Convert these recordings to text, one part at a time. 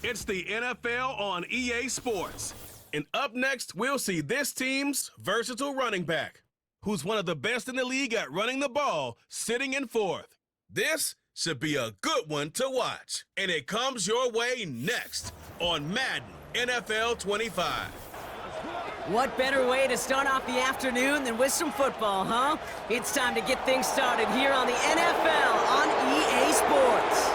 It's the NFL on EA Sports. And up next, we'll see this team's versatile running back, who's one of the best in the league at running the ball, sitting in fourth. This should be a good one to watch. And it comes your way next on Madden NFL 25. What better way to start off the afternoon than with some football, huh? It's time to get things started here on the NFL on EA Sports.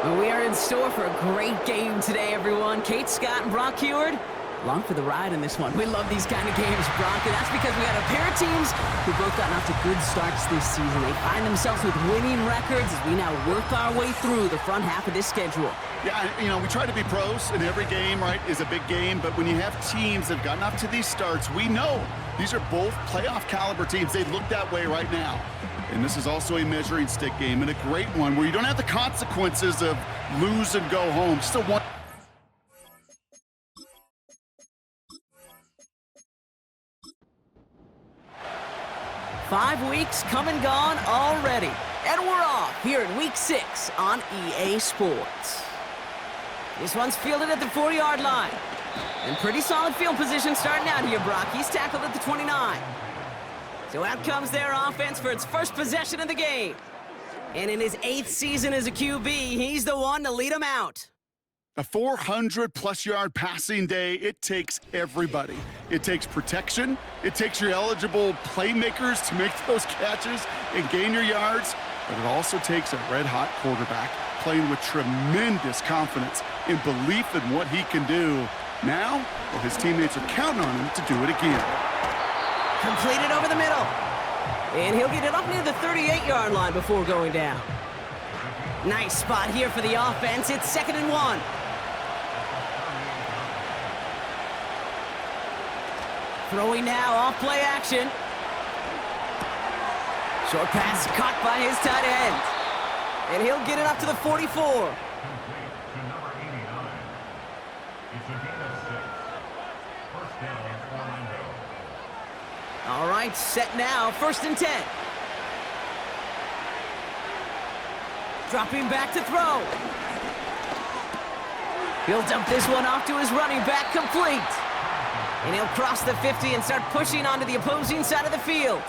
Well, we are in store for a great game today, everyone. Kate Scott and Brock Heward, along for the ride in this one. We love these kind of games, Brock, and that's because we got a pair of teams who've both gotten off to good starts this season. They find themselves with winning records as we now work our way through the front half of this schedule. Yeah, we try to be pros, and every game, right, is a big game, but when you have teams that have gotten off to these starts, we know these are both playoff caliber teams. They look that way right now. And this is also a measuring stick game, and a great one where you don't have the consequences of lose and go home. Just a one. Five weeks come and gone already, and we're off here in Week 6 on EA Sports. This one's fielded at the 40-yard line. And pretty solid field position starting out here, Brock. He's tackled at the 29. So out comes their offense for its first possession of the game. And in his 8th season as a QB, he's the one to lead them out. A 400-plus yard passing day, it takes everybody. It takes protection. It takes your eligible playmakers to make those catches and gain your yards. But it also takes a red-hot quarterback playing with tremendous confidence and belief in what he can do. Now, his teammates are counting on him to do it again. Completed over the middle. And he'll get it up near the 38-yard line before going down. Nice spot here for the offense. It's 2nd and 1. Throwing now, off play action. Short pass caught by his tight end. And he'll get it up to the 44. All right, set now, 1st and 10. Dropping back to throw. He'll dump this one off to his running back, complete. And he'll cross the 50 and start pushing onto the opposing side of the field.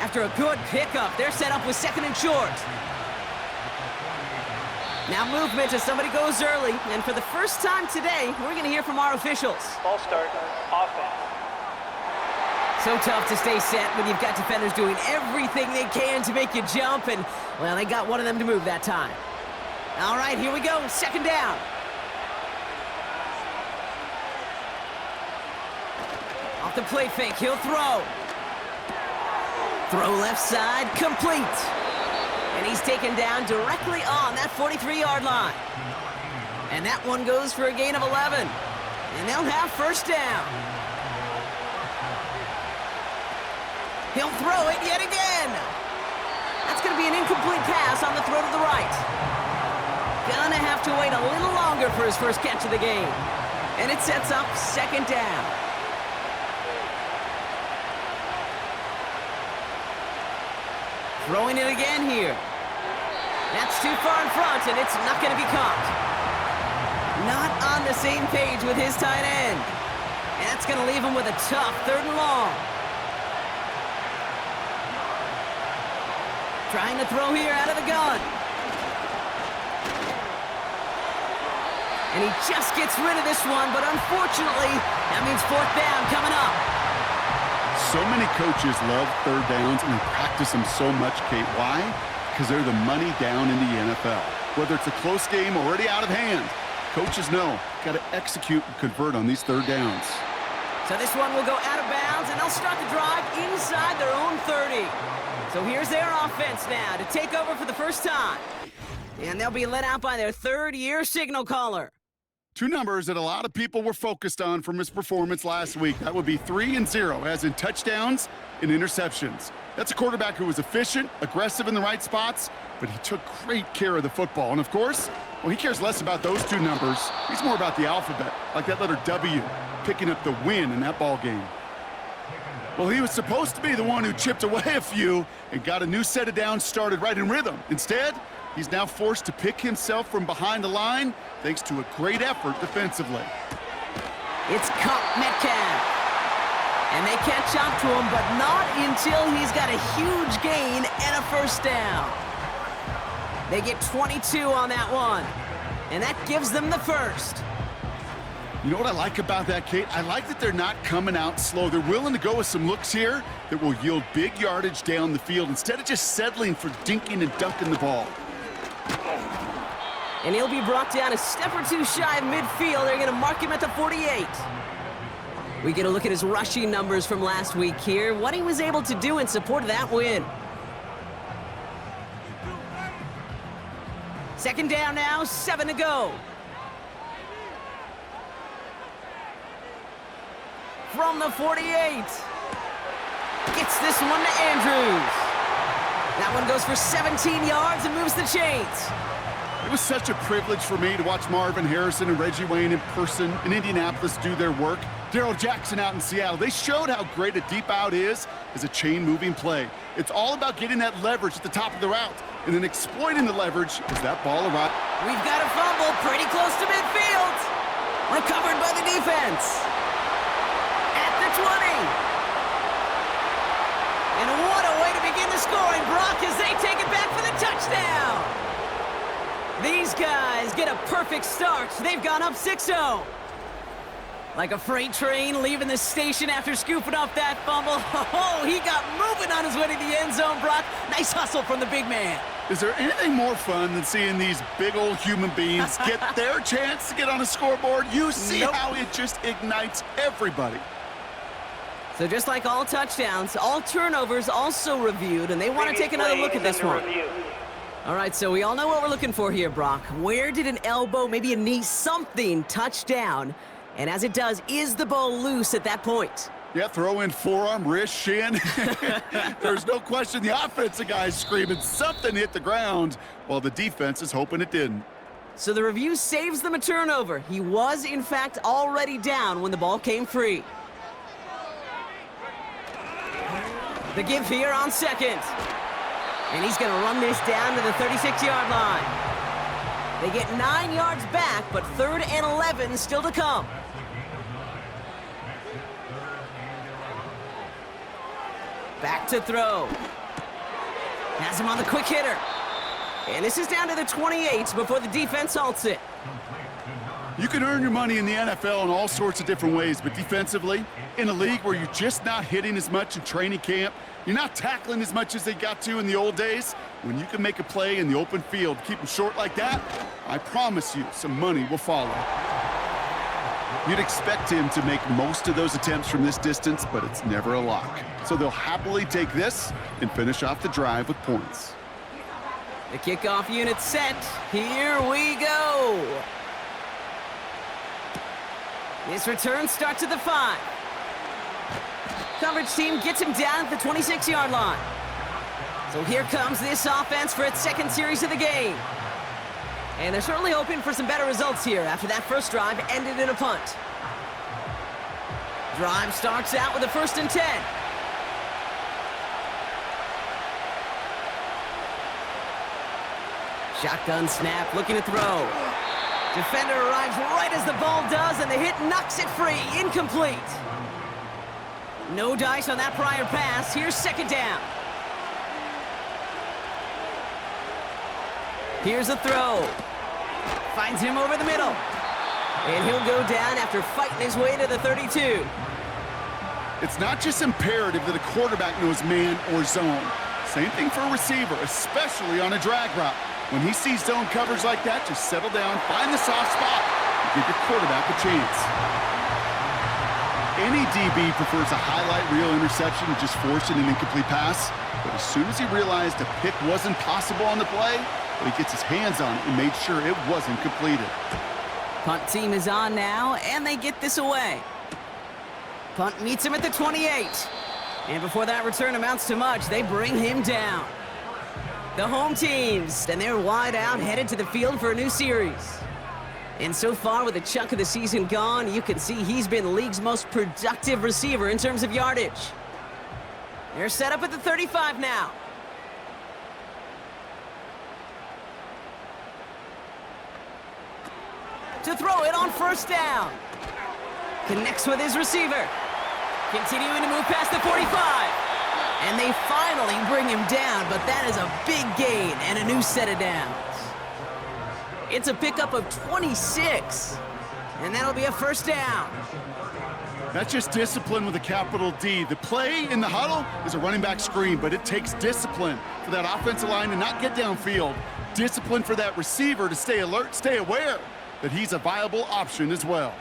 After a good pickup, they're set up with 2nd and short. Now movement as somebody goes early, and for the first time today, we're going to hear from our officials. Ball start, offense. So tough to stay set when you've got defenders doing everything they can to make you jump, and, well, they got one of them to move that time. All right, here we go, 2nd down. Off the play fake, he'll throw. Throw left side, complete. And he's taken down directly on that 43-yard line. And that one goes for a gain of 11. And they'll have 1st down. He'll throw it yet again. That's going to be an incomplete pass on the throw to the right. Gonna have to wait a little longer for his first catch of the game. And it sets up 2nd down. Throwing it again here. That's too far in front, and it's not going to be caught. Not on the same page with his tight end. And that's going to leave him with a tough 3rd and long. Trying to throw here out of the gun. And he just gets rid of this one, but unfortunately, that means 4th down coming up. So many coaches love 3rd downs and practice them so much, Kate. Why? Because they're the money down in the NFL. Whether it's a close game already out of hand, coaches know, got to execute and convert on these 3rd downs. So this one will go out of bounds, and they'll start the drive inside their own 30. So here's their offense now to take over for the first time. And they'll be led out by their 3rd-year signal caller. Two numbers that a lot of people were focused on from his performance last week. That would be 3 and 0, as in touchdowns and interceptions. That's a quarterback who was efficient, aggressive in the right spots, but he took great care of the football. And of course, well, he cares less about those two numbers. He's more about the alphabet, like that letter W, picking up the win in that ball game. Well, he was supposed to be the one who chipped away a few and got a new set of downs started right in rhythm. Instead, He's now forced to pick himself from behind the line thanks to a great effort defensively. It's Metcalf. And they catch up to him, but not until he's got a huge gain and a first down. They get 22 on that one, and that gives them the first. You know what I like about that, Kate? I like that they're not coming out slow. They're willing to go with some looks here that will yield big yardage down the field instead of just settling for dinking and dunking the ball. And he'll be brought down a step or two shy of midfield. They're going to mark him at the 48. We get a look at his rushing numbers from last week here, what he was able to do in support of that win. Second down now, 7 to go. From the 48. Gets this one to Andrews. That one goes for 17 yards and moves the chains. It was such a privilege for me to watch Marvin Harrison and Reggie Wayne in person in Indianapolis do their work. Darrell Jackson out in Seattle. They showed how great a deep out is as a chain-moving play. It's all about getting that leverage at the top of the route and then exploiting the leverage as that ball arrives. We've got a fumble pretty close to midfield. Recovered by the defense. At the 20. And what a way to begin the scoring, Brock, as they take it back for the touchdown. These guys get a perfect start. They've gone up 6-0. Like a freight train leaving the station after scooping up that fumble. Oh, he got moving on his way to the end zone, Brock. Nice hustle from the big man. Is there anything more fun than seeing these big old human beings get their chance to get on a scoreboard? You see how it just ignites everybody. So just like all touchdowns, all turnovers also reviewed, and they want to take another look at this one. All right, so we all know what we're looking for here, Brock. Where did an elbow, maybe a knee, something touch down? And as it does, is the ball loose at that point? Yeah, throw in forearm, wrist, shin. There's no question the offensive guy's screaming something hit the ground while the defense is hoping it didn't. So the review saves them a turnover. He was, in fact, already down when the ball came free. The give here on second. And he's going to run this down to the 36-yard line. They get 9 yards back, but 3rd and 11 still to come. Back to throw. Has him on the quick hitter. And this is down to the 28 before the defense halts it. You can earn your money in the NFL in all sorts of different ways, but defensively, in a league where you're just not hitting as much in training camp, you're not tackling as much as they got to in the old days, when you can make a play in the open field, keep them short like that, I promise you some money will follow. You'd expect him to make most of those attempts from this distance, but it's never a lock. So they'll happily take this and finish off the drive with points. The kickoff unit set. Here we go. This return starts at the 5. Coverage team gets him down at the 26-yard line. So here comes this offense for its second series of the game. And they're certainly hoping for some better results here after that first drive ended in a punt. Drive starts out with a 1st and 10. Shotgun snap, looking to throw. Defender arrives right as the ball does, and the hit knocks it free. Incomplete. No dice on that prior pass. Here's 2nd down. Here's a throw. Finds him over the middle. And he'll go down after fighting his way to the 32. It's not just imperative that a quarterback knows man or zone. Same thing for a receiver, especially on a drag route. When he sees zone coverage like that, just settle down, find the soft spot, and give your quarterback a chance. Any DB prefers a highlight reel interception to just forcing an incomplete pass. But as soon as he realized a pick wasn't possible on the play, he gets his hands on it and made sure it wasn't completed. Punt team is on now, and they get this away. Punt meets him at the 28. And before that return amounts to much, they bring him down. The home teams, and they're wide out, headed to the field for a new series. And so far, with a chunk of the season gone, you can see he's been the league's most productive receiver in terms of yardage. They're set up at the 35 now. to throw it on first down. Connects with his receiver. Continuing to move past the 45. And they finally bring him down, but that is a big gain and a new set of downs. It's a pickup of 26, and that'll be a first down. That's just discipline with a capital D. The play in the huddle is a running back screen, but it takes discipline for that offensive line to not get downfield. Discipline for that receiver to stay alert, stay aware that he's a viable option as well.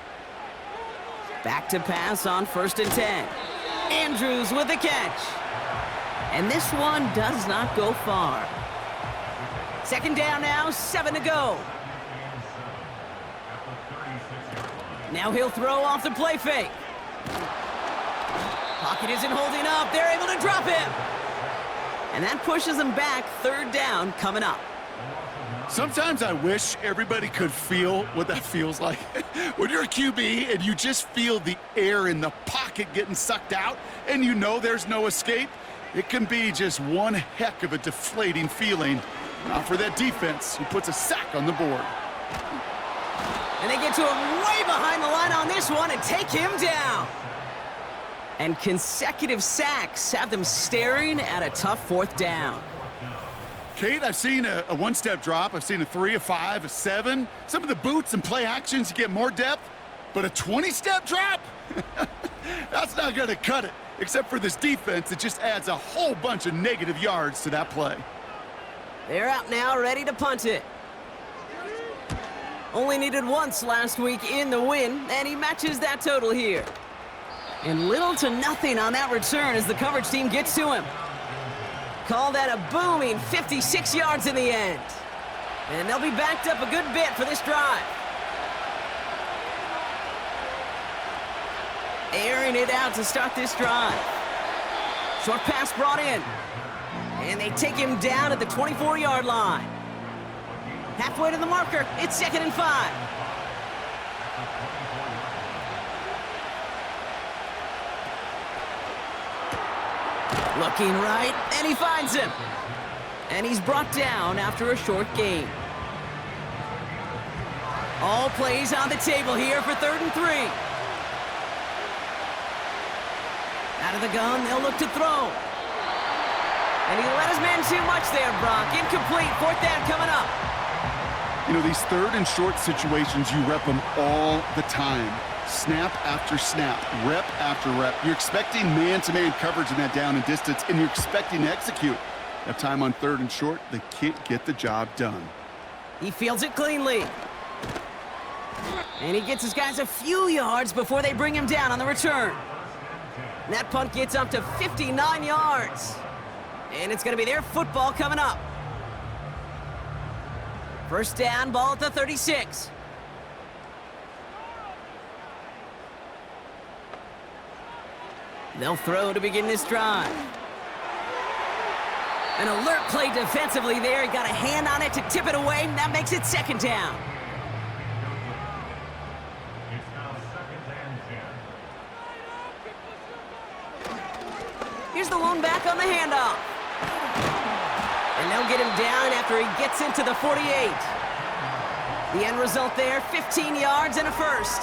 Back to pass on 1st and 10. Andrews with the catch. And this one does not go far. 2nd down now, 7 to go. Now he'll throw off the play fake. Pocket isn't holding up. They're able to drop him. And that pushes them back. 3rd down coming up. Sometimes I wish everybody could feel what that feels like. When you're a QB and you just feel the air in the pocket getting sucked out and you know there's no escape, it can be just one heck of a deflating feeling. Not for that defense, who puts a sack on the board. And they get to him way behind the line on this one and take him down. And consecutive sacks have them staring at a tough 4th down. Kate, I've seen a one-step drop. I've seen a 3, a 5, a 7. Some of the boots and play actions, you get more depth. But a 20-step drop? That's not going to cut it. Except for this defense, it just adds a whole bunch of negative yards to that play. They're out now, ready to punt it. Only needed once last week in the win, and he matches that total here. And little to nothing on that return as the coverage team gets to him. Call that a booming 56 yards in the end. And they'll be backed up a good bit for this drive. Airing it out to start this drive. Short pass brought in. And they take him down at the 24-yard line. Halfway to the marker, it's 2nd and 5. Looking right, and he finds him. And he's brought down after a short gain. All plays on the table here for 3rd and 3. Out of the gun, they'll look to throw. And he let his man too much there, Brock. Incomplete, 4th down coming up. You know, these 3rd and short situations, you rep them all the time. Snap after snap, rep after rep. You're expecting man-to-man coverage in that down and distance, and you're expecting to execute. That time on 3rd and short, they can't get the job done. He fields it cleanly. And he gets his guys a few yards before they bring him down on the return. And that punt gets up to 59 yards. And it's going to be their football coming up. 1st down, ball at the 36. They'll throw to begin this drive. An alert play defensively there. He got a hand on it to tip it away, and that makes it 2nd down. Here's the lone back on the handoff. And they'll get him down after he gets into the 48. The end result there, 15 yards and a first.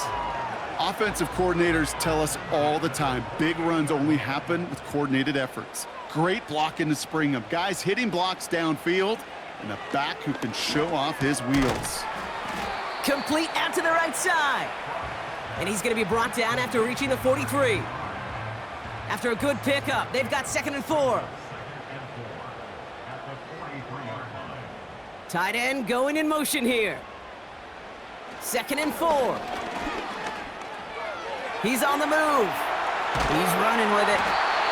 Offensive coordinators tell us all the time, big runs only happen with coordinated efforts. Great blocking to spring them. Guys hitting blocks downfield, and a back who can show off his wheels. Complete out to the right side. And he's going to be brought down after reaching the 43. After a good pickup, they've got 2nd and 4. Tight end going in motion here. 2nd and 4. He's on the move. He's running with it.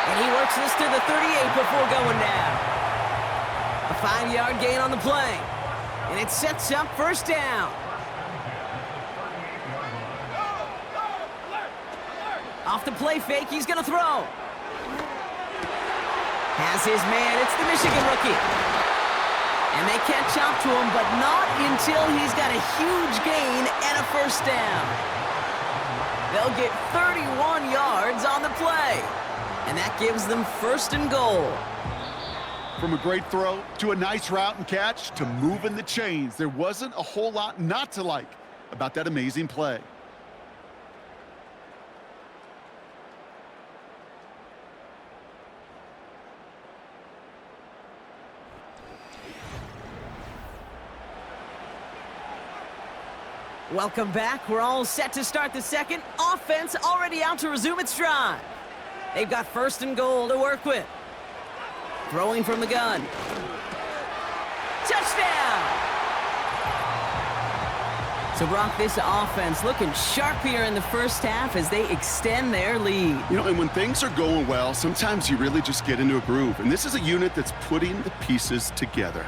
And he works this to the 38 before going down. A 5-yard gain on the play. And it sets up 1st down. Off the play fake, he's going to throw. Has his man, it's the Michigan rookie. And they catch up to him, but not until he's got a huge gain and a 1st down. They'll get 31 yards on the play. And that gives them 1st and goal. From a great throw to a nice route and catch to moving the chains, there wasn't a whole lot not to like. about that amazing play. Welcome back. We're all set to start the second. Offense already out to resume its drive. They've got 1st and goal to work with. Throwing from the gun. Touchdown! So, Brock, this offense looking sharp here in the first half as they extend their lead. You know, and when things are going well, sometimes you really just get into a groove. And this is a unit that's putting the pieces together.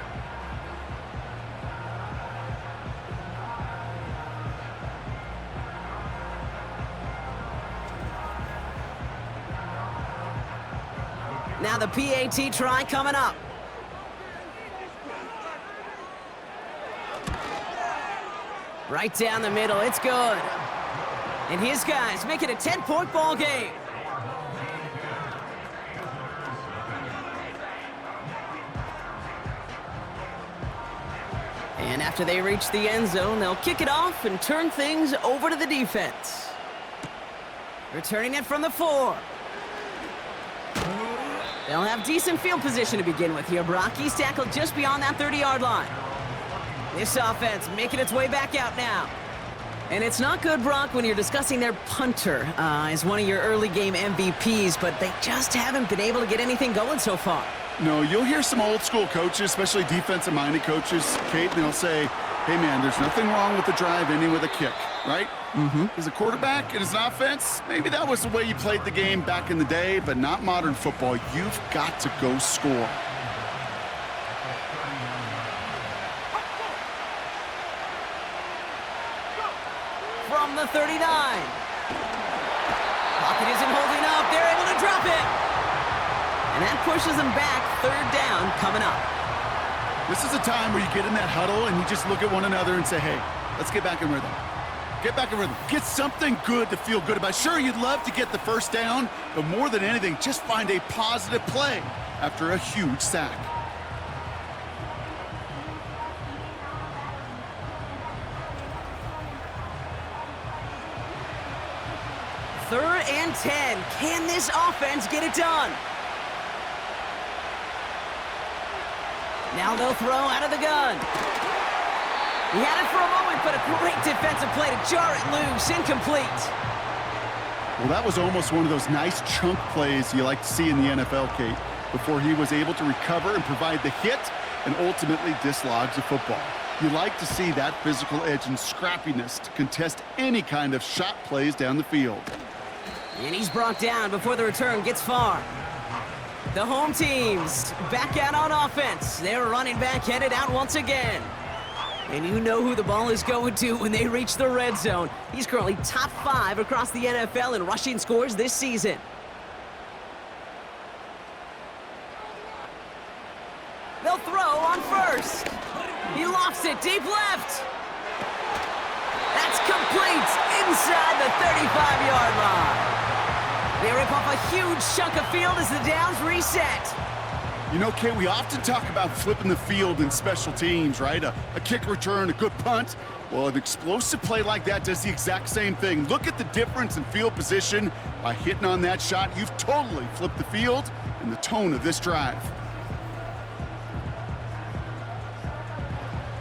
Now the PAT try coming up. Right down the middle, it's good. And his guys make it a 10-point ball game. And after they reach the end zone, they'll kick it off and turn things over to the defense. Returning it from the 4. They'll have decent field position to begin with here. Brock, he's tackled just beyond that 30-yard line. This offense making its way back out now. And it's not good, Brock, when you're discussing their punter as one of your early game MVPs, but they just haven't been able to get anything going so far. No, you'll hear some old school coaches, especially defensive-minded coaches, Kate, and they'll say, hey, man, there's nothing wrong with the drive ending with a kick, right? As a quarterback and as an offense, maybe that was the way you played the game back in the day, but not modern football. You've got to go score. From the 39. Pocket isn't holding up. They're able to drop it. And that pushes them back. 3rd down coming up. This is a time where you get in that huddle and you just look at one another and say, hey, let's get back in rhythm. Get back in rhythm. Get something good to feel good about. Sure, you'd love to get the 1st down, but more than anything, just find a positive play after a huge sack. Third and 10. Can this offense get it done? Now they'll throw out of the gun. He had it for a moment, but a great defensive play to jar it loose. Incomplete. Well, that was almost one of those nice chunk plays you like to see in the NFL, Kate, before he was able to recover and provide the hit and ultimately dislodge the football. You like to see that physical edge and scrappiness to contest any kind of shot plays down the field. And he's brought down before the return gets far. The home team's back out on offense. They're running back headed out once again. And you know who the ball is going to when they reach the red zone. He's currently top 5 across the NFL in rushing scores this season. They'll throw on 1st. He lofts it deep left. That's complete inside the 35-yard line. They rip off a huge chunk of field as the downs reset. You know, Kate, we often talk about flipping the field in special teams, right? A kick return, a good punt. Well, an explosive play like that does the exact same thing. Look at the difference in field position. By hitting on that shot, you've totally flipped the field and the tone of this drive.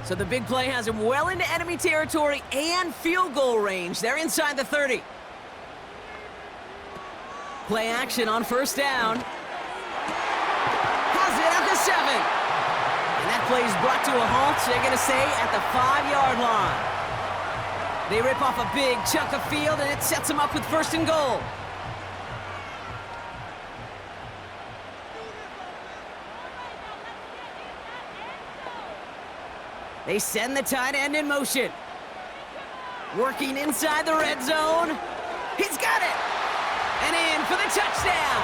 So the big play has him well into enemy territory and field goal range. They're inside the 30. Play action on 1st down. Has it at the 7. And that play is brought to a halt. They're going to say at the 5-yard line. They rip off a big chunk of field, and it sets them up with 1st and goal. They send the tight end in motion. Working inside the red zone. He's got it! And in for the touchdown!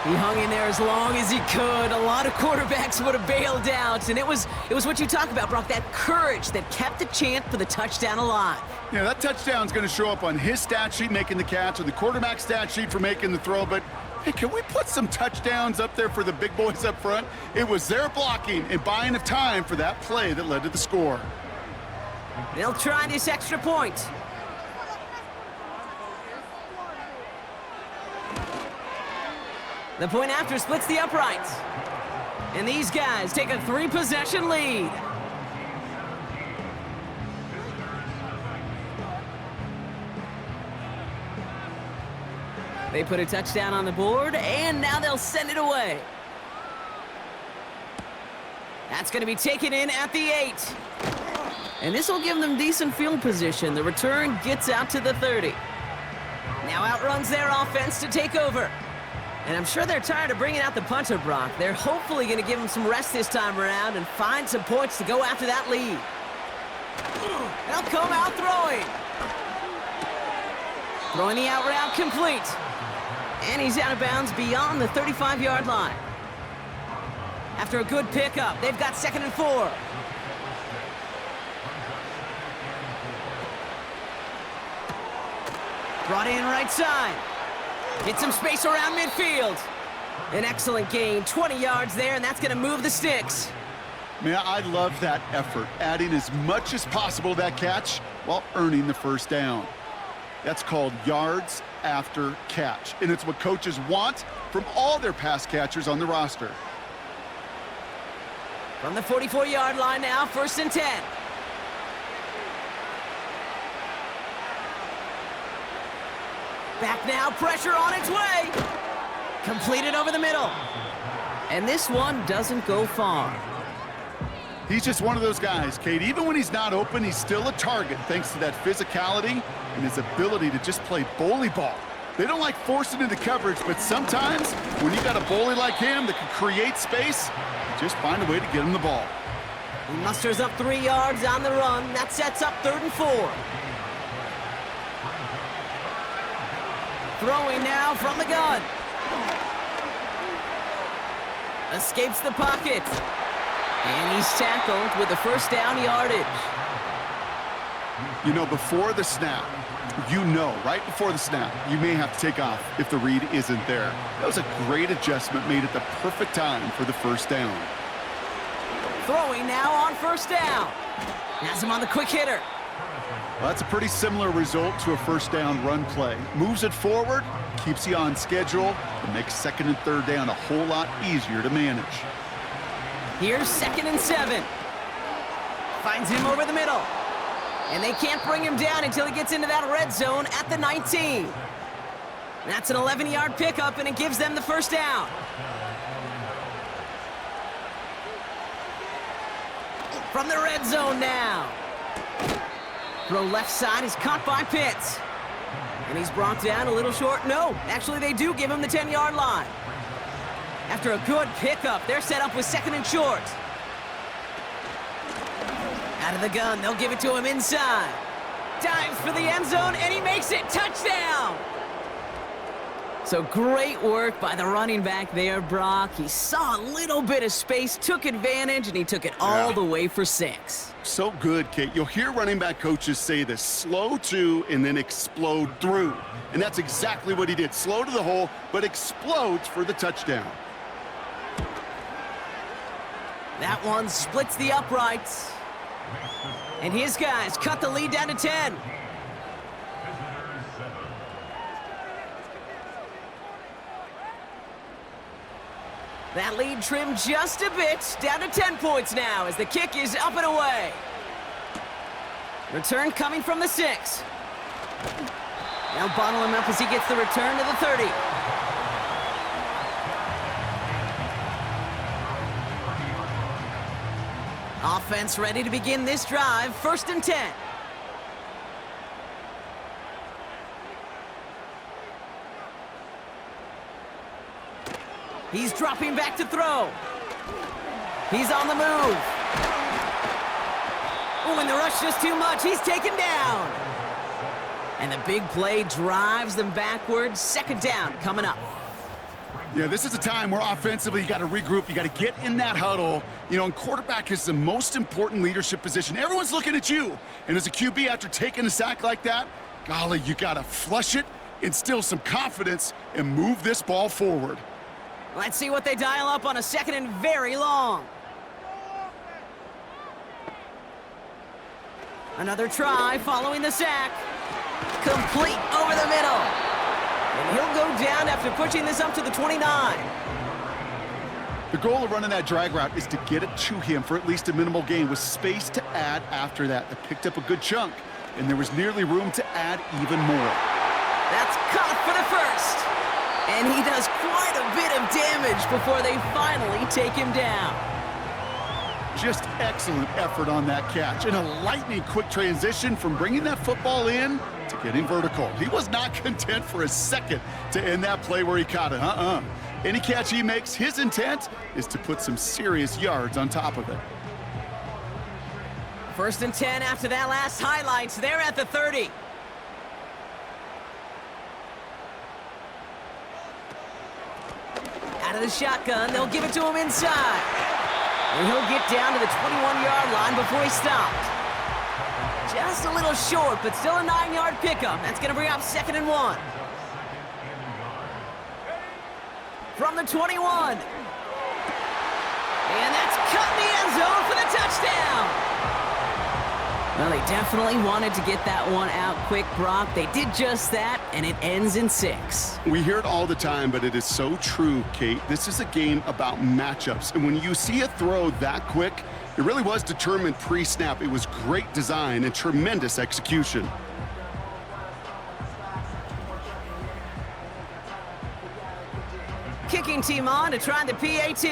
He hung in there as long as he could. A lot of quarterbacks would have bailed out, and it was what you talk about, Brock, that courage that kept the chant for the touchdown alive. Yeah, that touchdown's going to show up on his stat sheet making the catch or the quarterback stat sheet for making the throw, but hey, can we put some touchdowns up there for the big boys up front? It was their blocking and buying of time for that play that led to the score. They'll try this extra point. The point after splits the uprights. And these guys take a 3-possession lead. They put a touchdown on the board, and now they'll send it away. That's going to be taken in at the 8. And this will give them decent field position. The return gets out to the 30. Now outruns their offense to take over. And I'm sure they're tired of bringing out the punter, Brock. They're hopefully going to give him some rest this time around and find some points to go after that lead. They'll come out throwing. Throwing the out route complete. And he's out of bounds beyond the 35-yard line. After a good pickup, they've got 2nd and 4. Brought in right side. Get some space around midfield. An excellent gain, 20 yards there, and that's going to move the sticks. Man, I love that effort, adding as much as possible to that catch while earning the first down. That's called yards after catch, and it's what coaches want from all their pass catchers on the roster. From the 44-yard line now, 1st and 10. Back now, pressure on its way. Completed over the middle. And this one doesn't go far. He's just one of those guys, Kate. Even when he's not open, he's still a target thanks to that physicality and his ability to just play bully ball. They don't like forcing into coverage, but sometimes when you got a bully like him that can create space, you just find a way to get him the ball. He musters up 3 yards on the run. That sets up 3rd and 4. Throwing now from the gun. Escapes the pocket. And he's tackled with the 1st down yardage. You know, before the snap, right before the snap, you may have to take off if the read isn't there. That was a great adjustment made at the perfect time for the 1st down. Throwing now on 1st down. Has him on the quick hitter. Well, that's a pretty similar result to a 1st down run play. Moves it forward, keeps you on schedule, and makes 2nd and 3rd down a whole lot easier to manage. Here's 2nd and 7. Finds him over the middle. And they can't bring him down until he gets into that red zone at the 19. That's an 11-yard pickup, and it gives them the 1st down. From the red zone now. Throw left side is caught by Pitts. And he's brought down a little short. No, actually they do give him the 10-yard line. After a good pickup, they're set up with 2nd and short. Out of the gun, they'll give it to him inside. Dives for the end zone, and he makes it. Touchdown! So great work by the running back there, Brock. He saw a little bit of space, took advantage, and he took it all the way for 6. So good, Kate. You'll hear running back coaches say this: slow to and then explode through. And that's exactly what he did. Slow to the hole, but explodes for the touchdown. That one splits the uprights. And his guys cut the lead down to 10. That lead trimmed just a bit, down to 10 points now as the kick is up and away. Return coming from the 6. Now bottle him up as he gets the return to the 30. Offense ready to begin this drive, 1st and 10. He's dropping back to throw. He's on the move. Oh, and the rush just too much. He's taken down. And the big play drives them backwards. 2nd down coming up. Yeah, this is a time where offensively you got to regroup. You got to get in that huddle. You know, and quarterback is the most important leadership position. Everyone's looking at you. And as a QB, after taking a sack like that, golly, you got to flush it, instill some confidence, and move this ball forward. Let's see what they dial up on a 2nd and very long. Another try following the sack. Complete over the middle. And he'll go down after pushing this up to the 29. The goal of running that drag route is to get it to him for at least a minimal gain with space to add after that. They picked up a good chunk, and there was nearly room to add even more. That's caught for the first. And he does quite a bit of damage before they finally take him down. Just excellent effort on that catch, and a lightning quick transition from bringing that football in to getting vertical. He was not content for a second to end that play where he caught it. Any catch he makes, his intent is to put some serious yards on top of it. 1st and 10 after that last highlights. They're at the 30. Out of the shotgun, they'll give it to him inside. And he'll get down to the 21-yard line before he stopped. Just a little short, but still a 9-yard pickup. That's going to bring up 2nd and 1. From the 21. And that's cut in the end zone for the touchdown. Well, they definitely wanted to get that one out quick, Brock. They did just that, and it ends in 6. We hear it all the time, but it is so true, Kate. This is a game about matchups, and when you see a throw that quick, it really was determined pre-snap. It was great design and tremendous execution. Kicking team on to try the PAT.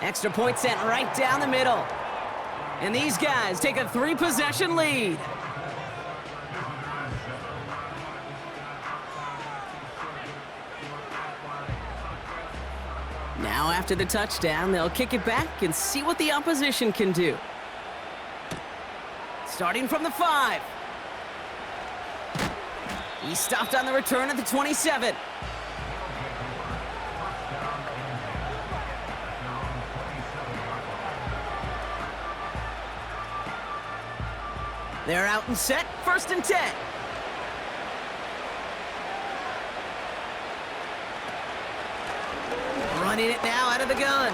Extra point sent right down the middle. And these guys take a 3-possession lead. Now after the touchdown, they'll kick it back and see what the opposition can do. Starting from the 5. He stopped on the return at the 27. They're out and set, 1st and 10. Running it now out of the gun.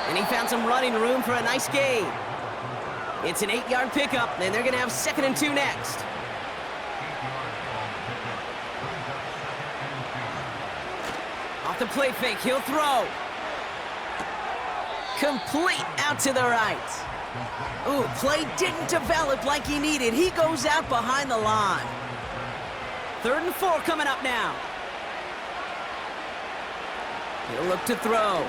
And he found some running room for a nice gain. It's an 8-yard pickup, and they're going to have 2nd and 2 next. Off the play fake, he'll throw. Complete out to the right. Ooh, play didn't develop like he needed. He goes out behind the line. 3rd and 4 coming up now. He'll look to throw.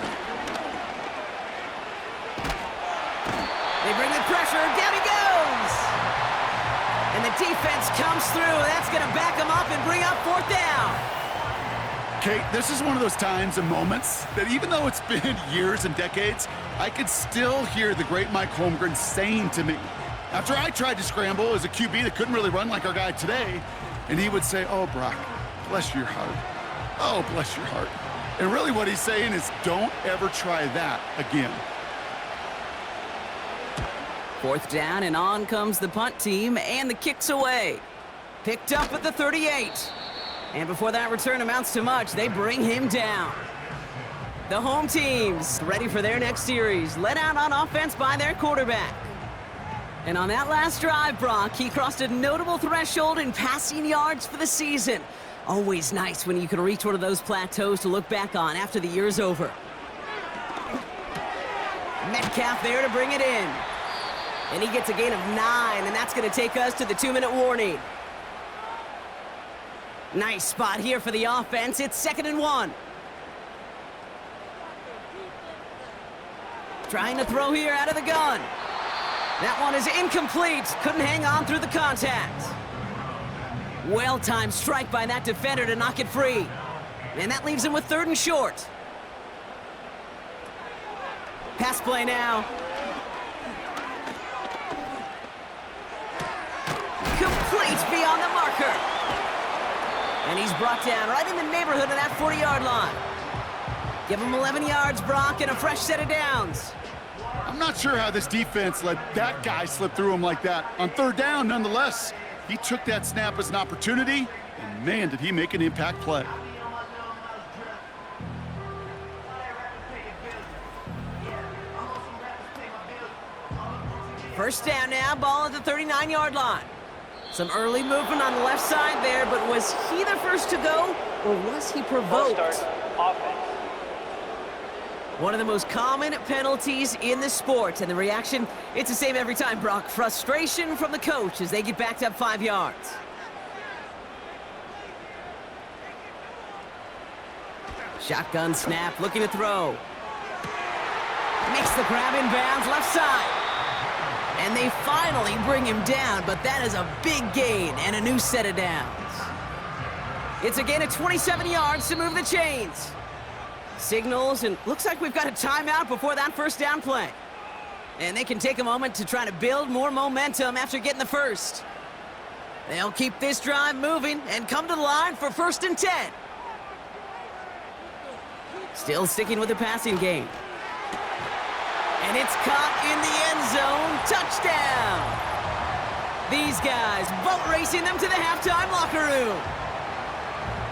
They bring the pressure. Down he goes. And the defense comes through. That's going to back him up and bring up 4th down. Kate, this is one of those times and moments that even though it's been years and decades, I could still hear the great Mike Holmgren saying to me, after I tried to scramble as a QB that couldn't really run like our guy today, and he would say, "Oh, Brock, bless your heart. Oh, bless your heart." And really what he's saying is don't ever try that again. 4th down, and on comes the punt team, and the kick's away. Picked up at the 38. And before that return amounts to much, they bring him down. The home team's ready for their next series, led out on offense by their quarterback. And on that last drive, Brock, he crossed a notable threshold in passing yards for the season. Always nice when you can reach one of those plateaus to look back on after the year's over. Metcalf there to bring it in. And he gets a gain of 9, and that's going to take us to the 2-minute warning. Nice spot here for the offense. It's 2nd and 1. Trying to throw here out of the gun. That one is incomplete. Couldn't hang on through the contact. Well-timed strike by that defender to knock it free. And that leaves him with 3rd and short. Pass play now. Complete beyond the marker. And he's brought down right in the neighborhood of that 40-yard line. Give him 11 yards, Brock, and a fresh set of downs. I'm not sure how this defense let that guy slip through him like that. On 3rd down, nonetheless, he took that snap as an opportunity, and man, did he make an impact play. First down now, ball at the 39-yard line. Some early movement on the left side there, but was he the first to go, or was he provoked? Offense. One of the most common penalties in the sport, and the reaction, it's the same every time, Brock. Frustration from the coach as they get backed up 5 yards. Shotgun snap, looking to throw. Makes the grab in bounds, left side. And they finally bring him down, but that is a big gain and a new set of downs. It's a gain of 27 yards to move the chains. Signals, and looks like we've got a timeout before that first down play. And they can take a moment to try to build more momentum after getting the first. They'll keep this drive moving and come to the line for 1st and 10. Still sticking with the passing game. And it's caught in the end zone. Touchdown! These guys boat racing them to the halftime locker room.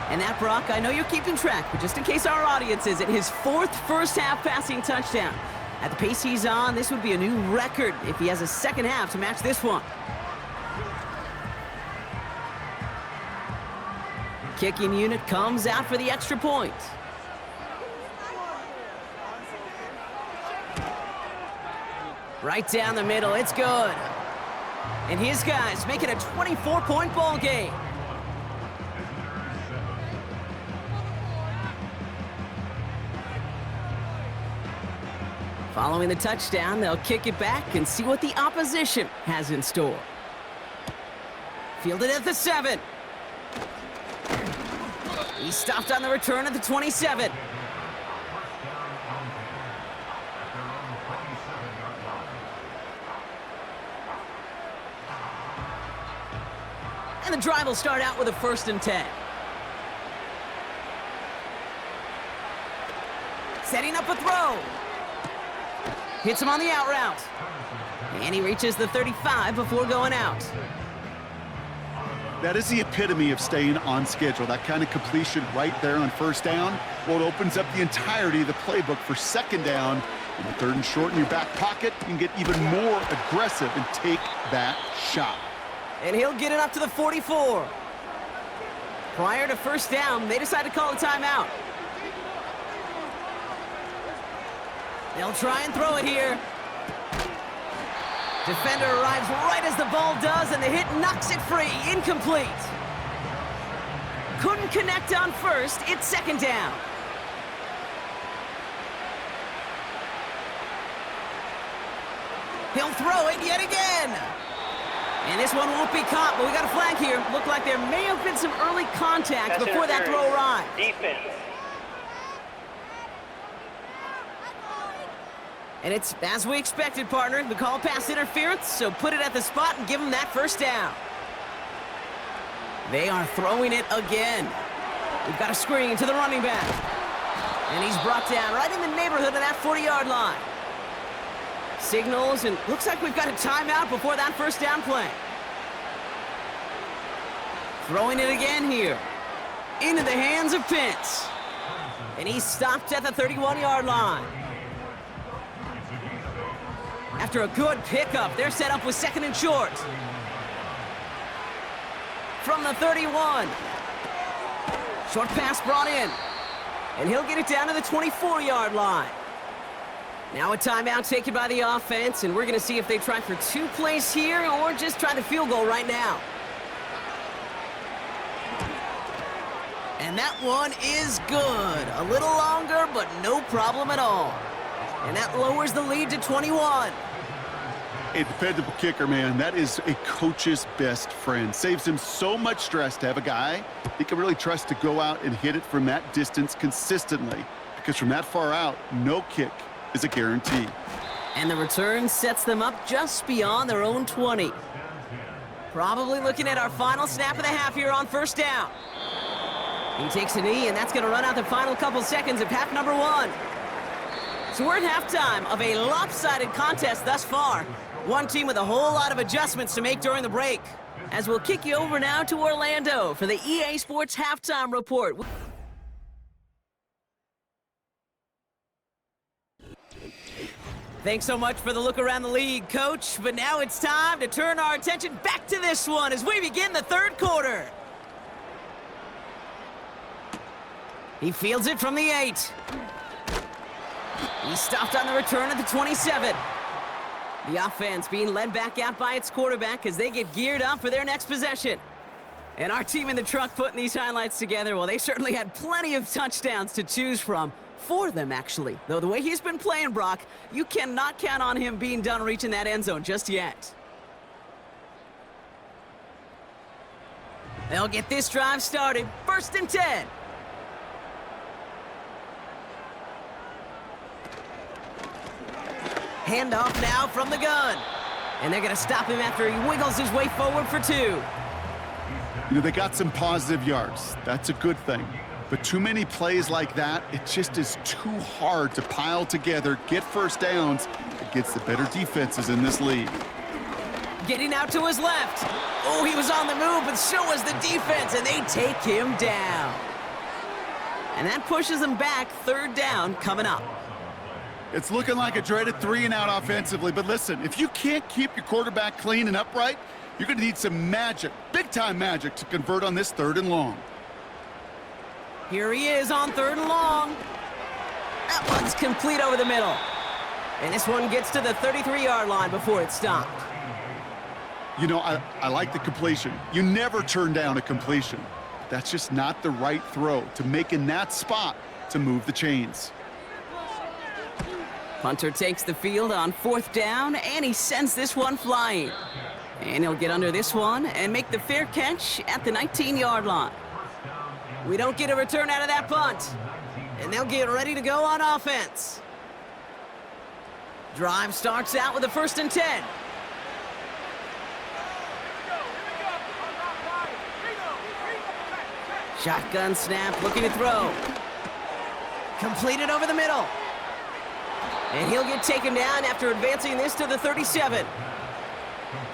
And that, Brock, I know you're keeping track, but just in case our audience isn't, his 4th first-half passing touchdown. At the pace he's on, this would be a new record if he has a second half to match this one. Kicking unit comes out for the extra point. Right down the middle, it's good. And his guys make it a 24-point ball game. Following the touchdown, they'll kick it back and see what the opposition has in store. Fielded at the 7. He stopped on the return at the 27. And the drive will start out with a 1st and 10. Setting up a throw. Hits him on the out route. And he reaches the 35 before going out. That is the epitome of staying on schedule. That kind of completion right there on 1st down. Well, it opens up the entirety of the playbook for 2nd down. And the 3rd and short in your back pocket, you can get even more aggressive and take that shot. And he'll get it up to the 44. Prior to 1st down, they decide to call a timeout. They'll try and throw it here. Defender arrives right as the ball does, and the hit knocks it free. Incomplete. Couldn't connect on 1st. It's 2nd down. He'll throw it yet again. And this one won't be caught, but we got a flag here. Looked like there may have been some early contact before that throw arrived. Defense. And it's as we expected, partner. The call pass interference, so put it at the spot and give them that 1st down. They are throwing it again. We've got a screen to the running back. And he's brought down right in the neighborhood of that 40-yard line. Signals, and looks like we've got a timeout before that 1st down play. Throwing it again here. Into the hands of Pitts. And he's stopped at the 31-yard line. After a good pickup, they're set up with 2nd and short. From the 31. Short pass brought in. And he'll get it down to the 24-yard line. Now a timeout taken by the offense, and we're going to see if they try for 2 plays here or just try the field goal right now. And that one is good. A little longer, but no problem at all. And that lowers the lead to 21. A dependable kicker, man. That is a coach's best friend. Saves him so much stress to have a guy he can really trust to go out and hit it from that distance consistently. Because from that far out, no kick is a guarantee. And the return sets them up just beyond their own 20. Probably looking at our final snap of the half here on 1st down. He takes a knee, and that's going to run out the final couple seconds of half number 1. So we're at halftime of a lopsided contest thus far. One team with a whole lot of adjustments to make during the break. As we'll kick you over now to Orlando for the EA Sports Halftime Report. Thanks so much for the look around the league, Coach. But now it's time to turn our attention back to this one as we begin the third quarter. He fields it from the 8. He's stopped on the return at the 27. The offense being led back out by its quarterback as they get geared up for their next possession. And our team in the truck putting these highlights together, well, they certainly had plenty of touchdowns to choose from. 4 of them, actually. Though the way he's been playing, Brock, you cannot count on him being done reaching that end zone just yet. They'll get this drive started. 1st and 10. Handoff now from the gun. And they're going to stop him after he wiggles his way forward for 2. You know, they got some positive yards. That's a good thing. But too many plays like that, it just is too hard to pile together, get first downs against the better defenses in this league. Getting out to his left. Oh, he was on the move, but so was the defense, and they take him down. And that pushes him back. 3rd down coming up. It's looking like a dreaded 3-and-out offensively, but listen, if you can't keep your quarterback clean and upright, you're going to need some magic, big-time magic, to convert on this 3rd and long. Here he is on 3rd and long. That one's complete over the middle. And this one gets to the 33-yard line before it's stopped. You know, I like the completion. You never turn down a completion. That's just not the right throw to make in that spot to move the chains. Punter takes the field on 4th down, and he sends this one flying. And he'll get under this one and make the fair catch at the 19-yard line. We don't get a return out of that punt. And they'll get ready to go on offense. Drive starts out with a 1st and 10. Shotgun snap, looking to throw. Completed over the middle. And he'll get taken down after advancing this to the 37.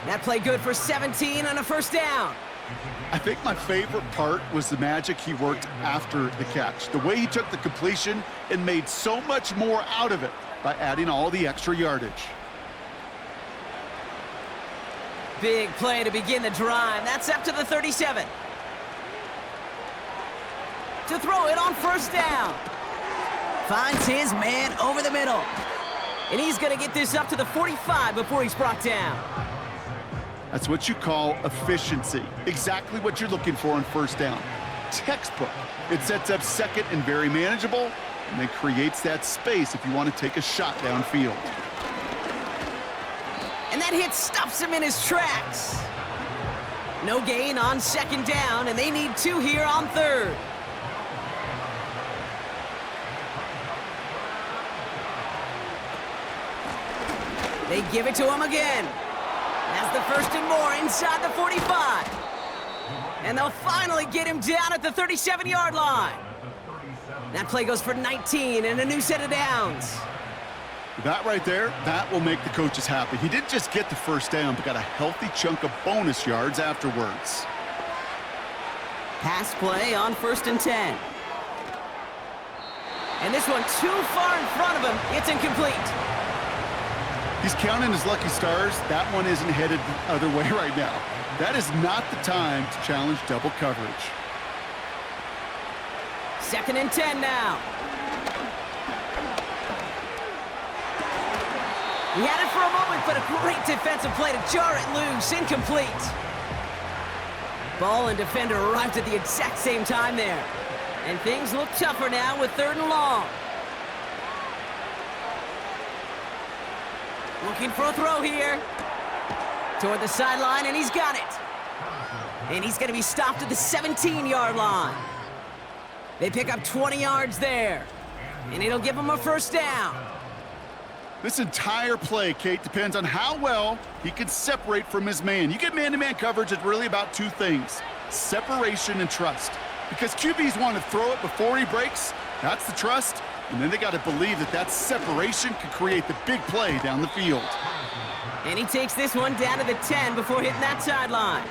That play good for 17 on a 1st down. I think my favorite part was the magic he worked after the catch. The way he took the completion and made so much more out of it by adding all the extra yardage. Big play to begin the drive. That's up to the 37. To throw it on 1st down. Finds his man over the middle. And he's going to get this up to the 45 before he's brought down. That's what you call efficiency. Exactly what you're looking for on 1st down. Textbook. It sets up 2nd and very manageable, and then creates that space if you want to take a shot downfield. And that hit stops him in his tracks. No gain on 2nd down, and they need 2 here on 3rd. They give it to him again. That's the 1st and more inside the 45. And they'll finally get him down at the 37-yard line. That play goes for 19 and a new set of downs. That right there, that will make the coaches happy. He didn't just get the 1st down, but got a healthy chunk of bonus yards afterwards. Pass play on 1st and 10. And this one too far in front of him. It's incomplete. He's counting his lucky stars. That one isn't headed the other way right now. That is not the time to challenge double coverage. 2nd and 10 now. He had it for a moment, but a great defensive play to jar it loose. Incomplete. Ball and defender arrived at the exact same time there. And things look tougher now with 3rd and long. Looking for a throw here. Toward the sideline, and he's got it. And he's going to be stopped at the 17-yard line. They pick up 20 yards there. And it'll give him a 1st down. This entire play, Kate, depends on how well he can separate from his man. You get man-to-man coverage, it's really about 2 things: separation and trust. Because QBs want to throw it before he breaks. That's the trust. And then they got to believe that that separation can create the big play down the field. And he takes this one down to the 10 before hitting that sideline.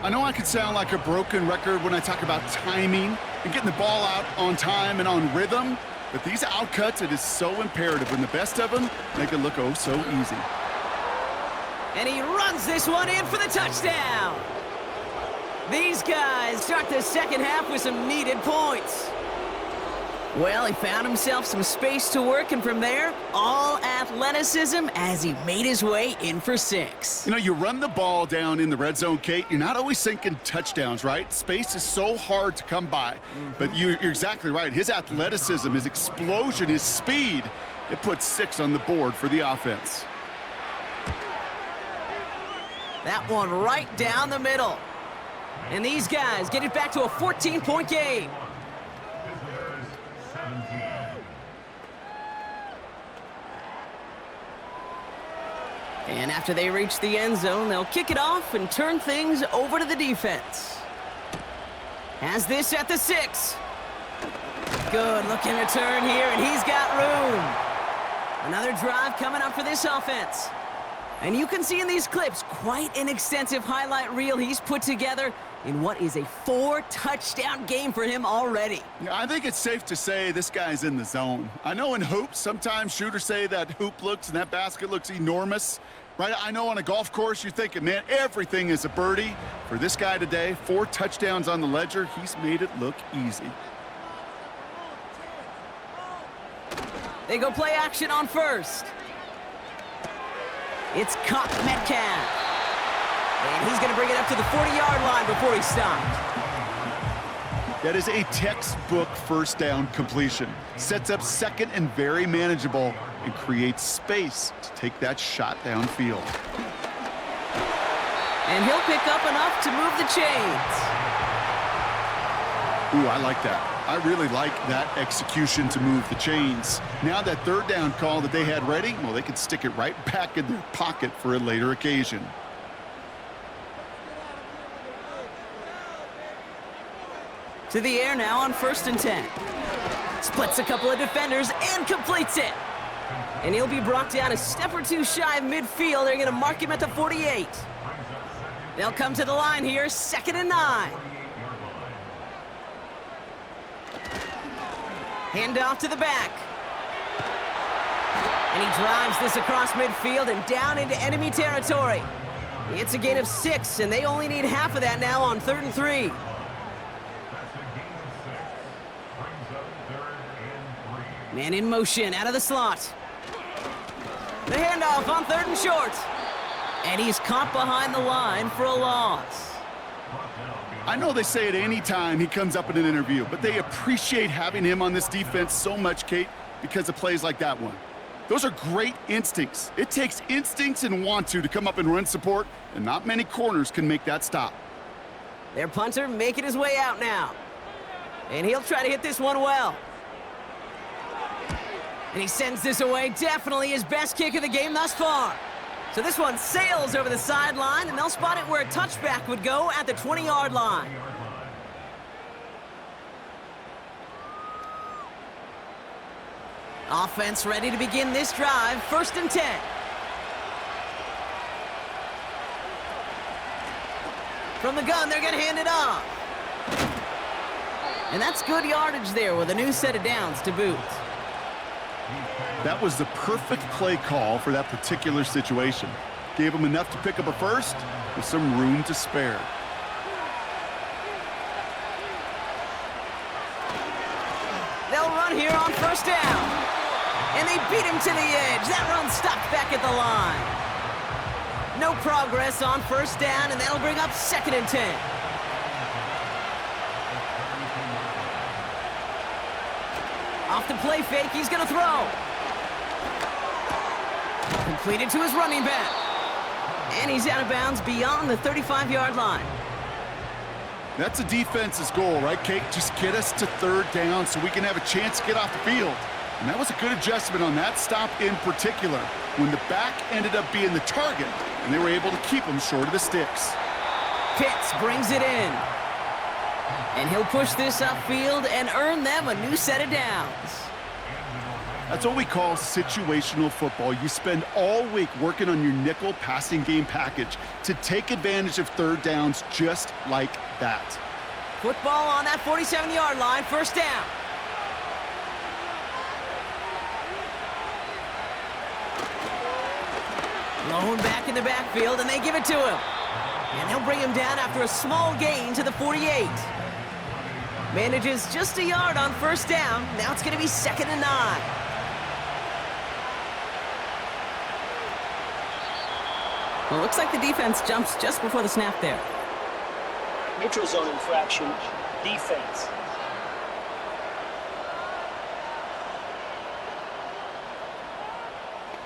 I know I could sound like a broken record when I talk about timing and getting the ball out on time and on rhythm, But these outcuts, it is so imperative. When the best of them make it look oh so easy. And he runs this one in for the touchdown. These guys start the second half with some needed points. Well, he found himself some space to work, and from there, all athleticism as he made his way in for 6. You know, you run the ball down in the red zone, Kate, you're not always thinking touchdowns, right? Space is so hard to come by. But you're exactly right. His athleticism, his explosion, his speed, it puts 6 on the board for the offense. That one right down the middle. And these guys get it back to a 14-point game. And after they reach the end zone, they'll kick it off and turn things over to the defense. Has this at the 6. Good looking return here, and he's got room. Another drive coming up for this offense. And you can see in these clips quite an extensive highlight reel he's put together in what is a 4-touchdown game for him already. Yeah, I think it's safe to say this guy's in the zone. I know in hoops, sometimes shooters say that hoop looks and that basket looks enormous. Right? I know on a golf course you're thinking, man, everything is a birdie. For this guy today, 4 touchdowns on the ledger, he's made it look easy. They go play action on first. It's caught Metcalf. And he's going to bring it up to the 40-yard line before he stopped. That is a textbook first down completion. Sets up second and very manageable and creates space to take that shot downfield. And he'll pick up enough to move the chains. Ooh, I like that. I really like that execution to move the chains. Now that third down call that they had ready, well, they can stick it right back in their pocket for a later occasion. To the air now on 1st and 10. Splits a couple of defenders and completes it. And he'll be brought down a step or two shy of midfield. They're going to mark him at the 48. They'll come to the line here, 2nd and 9. Hand off to the back. And he drives this across midfield and down into enemy territory. It's a gain of 6, and they only need half of that now on 3rd and 3. Man in motion, out of the slot. The handoff on 3rd and short. And he's caught behind the line for a loss. I know they say it any time he comes up in an interview, but they appreciate having him on this defense so much, Kate, because of plays like that one. Those are great instincts. It takes instincts and want to come up and run support, and not many corners can make that stop. Their punter making his way out now. And he'll try to hit this one well. And he sends this away, definitely his best kick of the game thus far. So this one sails over the sideline, and they'll spot it where a touchback would go at the 20-yard line. Offense ready to begin this drive, 1st and 10. From the gun, they're going to hand it off. And that's good yardage there with a new set of downs to boot. That was the perfect play call for that particular situation. Gave him enough to pick up a first with some room to spare. They'll run here on 1st down. And they beat him to the edge. That run stopped back at the line. No progress on 1st down, and that'll bring up 2nd and 10. Off the play fake, he's going to throw. Completed to his running back. And he's out of bounds beyond the 35-yard line. That's a defense's goal, right, Kate? Just get us to 3rd down so we can have a chance to get off the field. And that was a good adjustment on that stop in particular, when the back ended up being the target, and they were able to keep him short of the sticks. Pitts brings it in. And he'll push this upfield and earn them a new set of downs. That's what we call situational football. You spend all week working on your nickel passing game package to take advantage of 3rd downs just like that. Football on that 47-yard line, 1st down. Blown back in the backfield, and they give it to him. And they'll bring him down after a small gain to the 48. Manages just a yard on first down. Now it's going to be 2nd and 9. Well, it looks like the defense jumps just before the snap there. Neutral zone infraction, defense.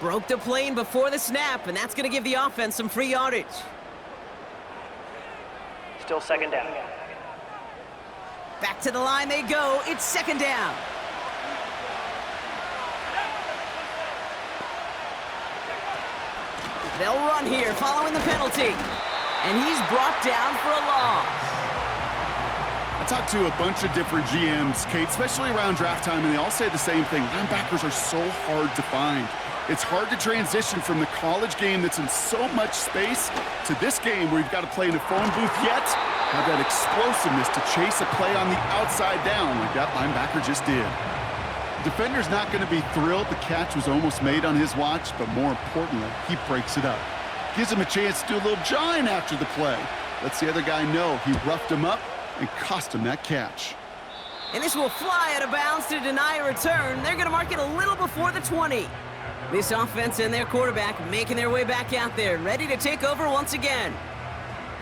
Broke the plane before the snap, and that's going to give the offense some free yardage. Still 2nd down. Back to the line they go. It's 2nd down. They'll run here following the penalty. And he's brought down for a loss. I talked to a bunch of different GMs, Kate, especially around draft time, and they all say the same thing. Linebackers are so hard to find. It's hard to transition from the college game that's in so much space to this game where you've got to play in a phone booth yet have that explosiveness to chase a play on the outside down like that linebacker just did. Defender's not going to be thrilled the catch was almost made on his watch, but more importantly, he breaks it up. Gives him a chance to do a little jawing after the play. Lets the other guy know he roughed him up and cost him that catch. And this will fly out of bounds to deny a return. They're going to mark it a little before the 20. This offense and their quarterback making their way back out there, ready to take over once again.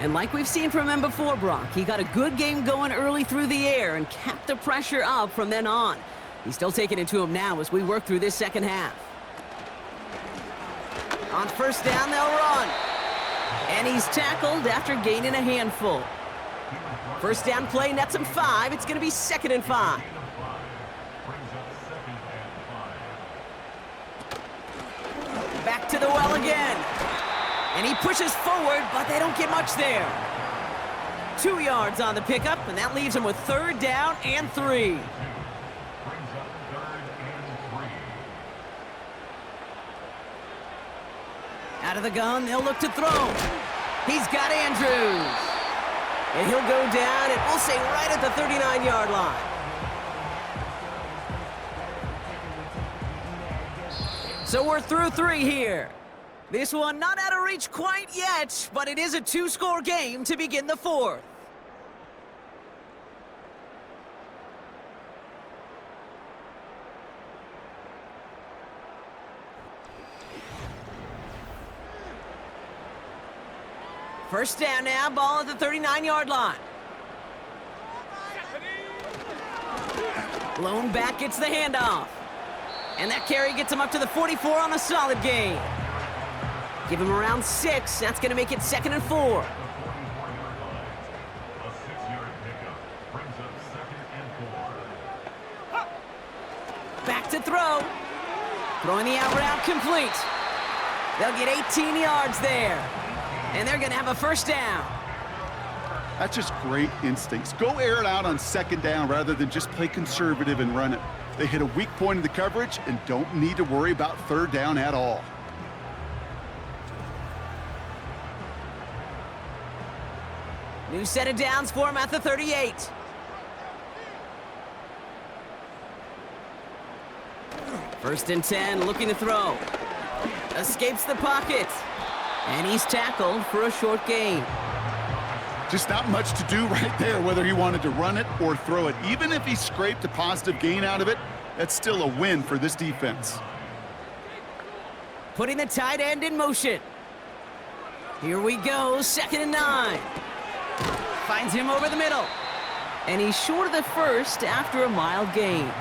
And like we've seen from him before, Brock, he got a good game going early through the air and kept the pressure up from then on. He's still taking it to him now as we work through this second half. On first down, they'll run. And he's tackled after gaining a handful. First down play nets him 5. It's going to be 2nd and 5. Back to the well again. And he pushes forward, but they don't get much there. 2 yards on the pickup, and that leaves him with 3rd down and 3. Out of the gun, they'll look to throw. He's got Andrews. And he'll go down, and we'll say right at the 39-yard line. So we're through 3 here. This one not out of reach quite yet, but it is a 2-score game to begin the 4th. First down now, ball at the 39-yard line. Blown back gets the handoff. And that carry gets him up to the 44 on a solid gain. Give him around 6. That's going to make it 2nd and 4. Back to throw. Throwing the out route complete. They'll get 18 yards there. And they're going to have a first down. That's just great instincts. Go air it out on 2nd down rather than just play conservative and run it. They hit a weak point in the coverage and don't need to worry about 3rd down at all. New set of downs for him at the 38. First and 10, looking to throw. Escapes the pocket. And he's tackled for a short gain. Just not much to do right there, whether he wanted to run it or throw it. Even if he scraped a positive gain out of it, that's still a win for this defense. Putting the tight end in motion. Here we go, 2nd and 9. Finds him over the middle. And he's short of the first after a mild gain.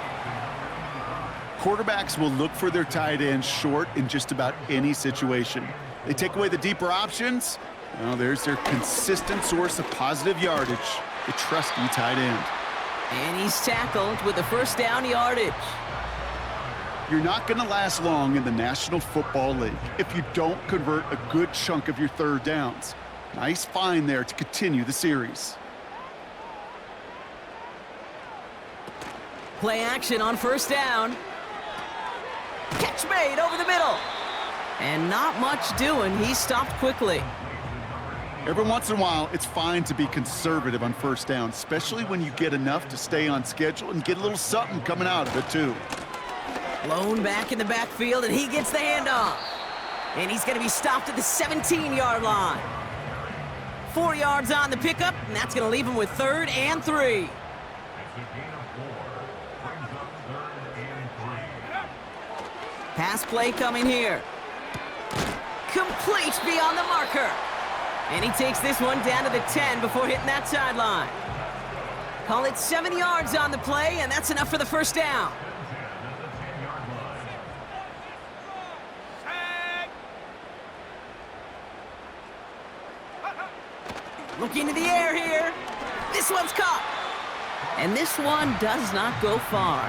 Quarterbacks will look for their tight end short in just about any situation. They take away the deeper options. Well, there's their consistent source of positive yardage, the trusty tight end. And he's tackled with the first down yardage. You're not going to last long in the National Football League if you don't convert a good chunk of your 3rd downs. Nice find there to continue the series. Play action on first down. Catch made over the middle. And not much doing. He stopped quickly. Every once in a while, it's fine to be conservative on first down, especially when you get enough to stay on schedule and get a little something coming out of it, too. Blown back in the backfield, and he gets the handoff. And he's going to be stopped at the 17-yard line. 4 yards on the pickup, and that's going to leave him with 3rd and 3. Pass play coming here. Complete beyond the marker. And he takes this one down to the 10 before hitting that sideline. Call it 7 yards on the play, and that's enough for the first down. Looking to the air here. This one's caught. And this one does not go far.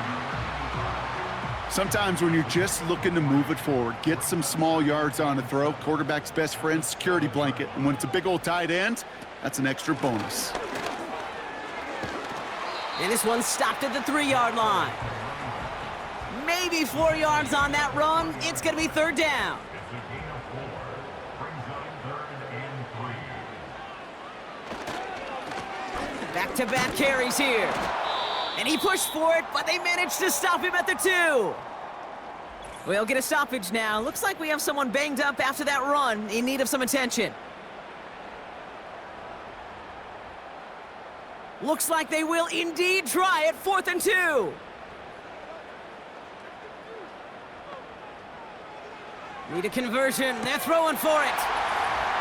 Sometimes when you're just looking to move it forward, get some small yards on a throw, quarterback's best friend, security blanket. And when it's a big old tight end, that's an extra bonus. And this one's stopped at the 3-yard line. Maybe 4 yards on that run. It's going to be 3rd down. Back-to-back carries here. And he pushed for it, but they managed to stop him at the 2. We'll get a stoppage now. Looks like we have someone banged up after that run, in need of some attention. Looks like they will indeed try it, 4th and 2. Need a conversion. They're throwing for it.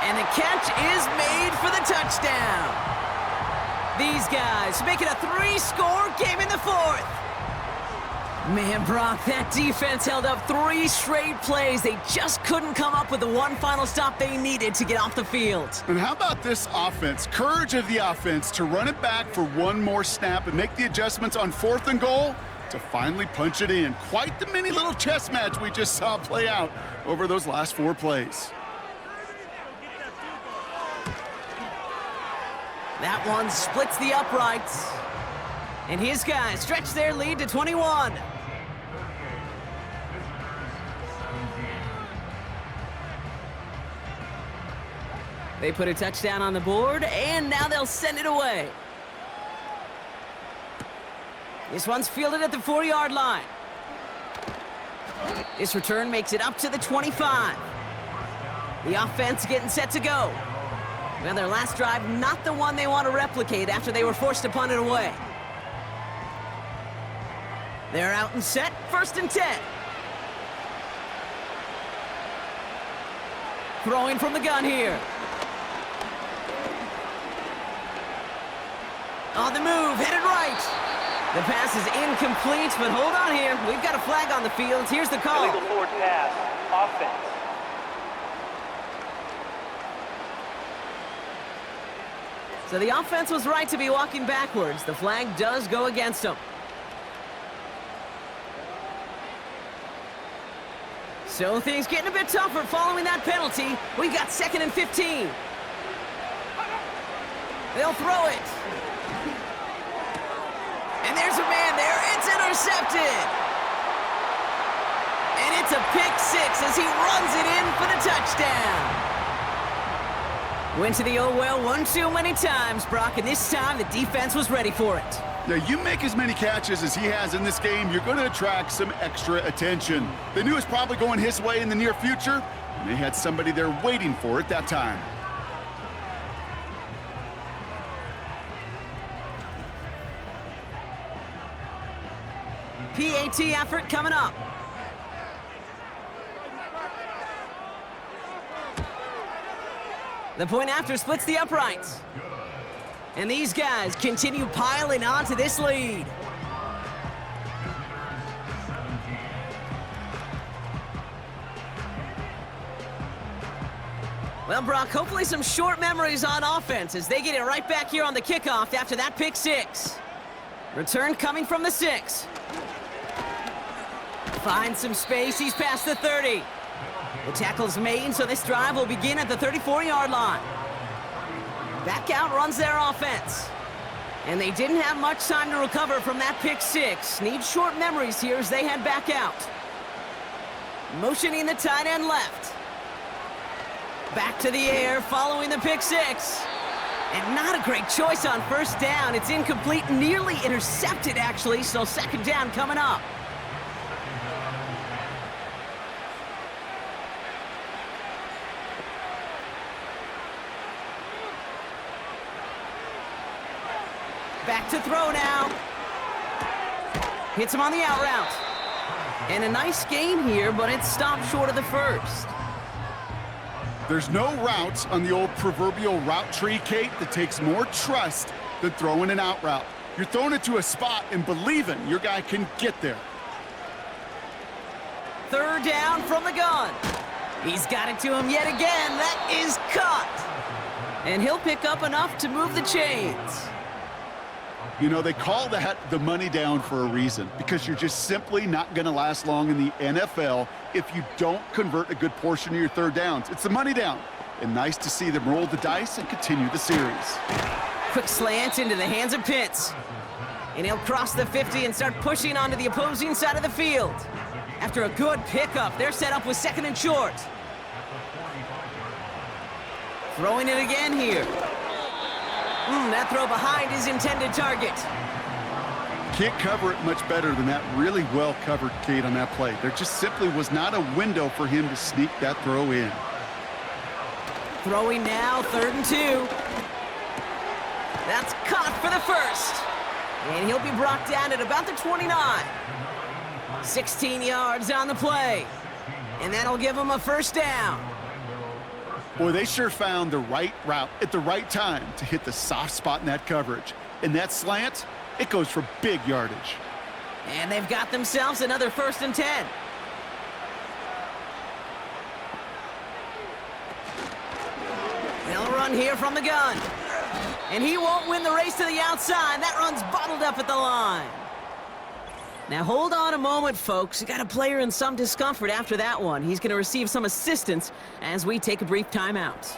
And the catch is made for the touchdown. These guys make it a 3-score game in the 4th. Man, Brock, that defense held up 3 straight plays. They just couldn't come up with the one final stop they needed to get off the field. And how about this offense? Courage of the offense to run it back for one more snap and make the adjustments on 4th and goal to finally punch it in. Quite the mini little chess match we just saw play out over those last 4 plays. That one splits the uprights. And his guys stretch their lead to 21. They put a touchdown on the board, and now they'll send it away. This one's fielded at the 4-yard line. This return makes it up to the 25. The offense getting set to go. Well, their last drive, not the one they want to replicate after they were forced to punt it away. They're out and set, 1st and 10. Throwing from the gun here. On the move, headed right. The pass is incomplete, but hold on here. We've got a flag on the field. Here's the call. Illegal forward pass, offense. So the offense was right to be walking backwards. The flag does go against them. So things getting a bit tougher following that penalty. We got 2nd and 15. They'll throw it. And there's a man there. It's intercepted. And it's a pick 6 as he runs it in for the touchdown. Went to the oh well one too many times, Brock, and this time the defense was ready for it. Yeah, you make as many catches as he has in this game, you're going to attract some extra attention. They knew it was probably going his way in the near future, and they had somebody there waiting for it that time. PAT effort coming up. The point after splits the uprights. And these guys continue piling onto this lead. Well, Brock, hopefully some short memories on offense as they get it right back here on the kickoff after that pick 6. Return coming from the 6. Finds some space, he's past the 30. The tackle's made, so this drive will begin at the 34-yard line. Back out runs their offense. And they didn't have much time to recover from that pick 6. Need short memories here as they head back out. Motioning the tight end left. Back to the air following the pick 6. And not a great choice on 1st down. It's incomplete, nearly intercepted actually, so 2nd down coming up. Back to throw now. Hits him on the out route. And a nice gain here, but it's stopped short of the first. There's no routes on the old proverbial route tree, Kate, that takes more trust than throwing an out route. You're throwing it to a spot and believing your guy can get there. Third down from the gun. He's got it to him yet again. That is caught. And he'll pick up enough to move the chains. You know, they call that the money down for a reason, because you're just simply not going to last long in the NFL if you don't convert a good portion of your third downs. It's the money down. And nice to see them roll the dice and continue the series. Quick slant into the hands of Pitts. And he'll cross the 50 and start pushing onto the opposing side of the field. After a good pickup, they're set up with second and short. Throwing it again here. That throw behind his intended target. Can't cover it much better than that really well covered, Kate, on that play. There just simply was not a window for him to sneak that throw in. Throwing now, 3rd and 2. That's caught for the first. And he'll be brought down at about the 29. 16 yards on the play. And that'll give him a first down. Boy, they sure found the right route at the right time to hit the soft spot in that coverage. And that slant, it goes for big yardage. And they've got themselves another 1st and 10. They'll run here from the gun. And he won't win the race to the outside. That run's bottled up at the line. Now hold on a moment, folks. You got a player in some discomfort after that one. He's going to receive some assistance as we take a brief timeout.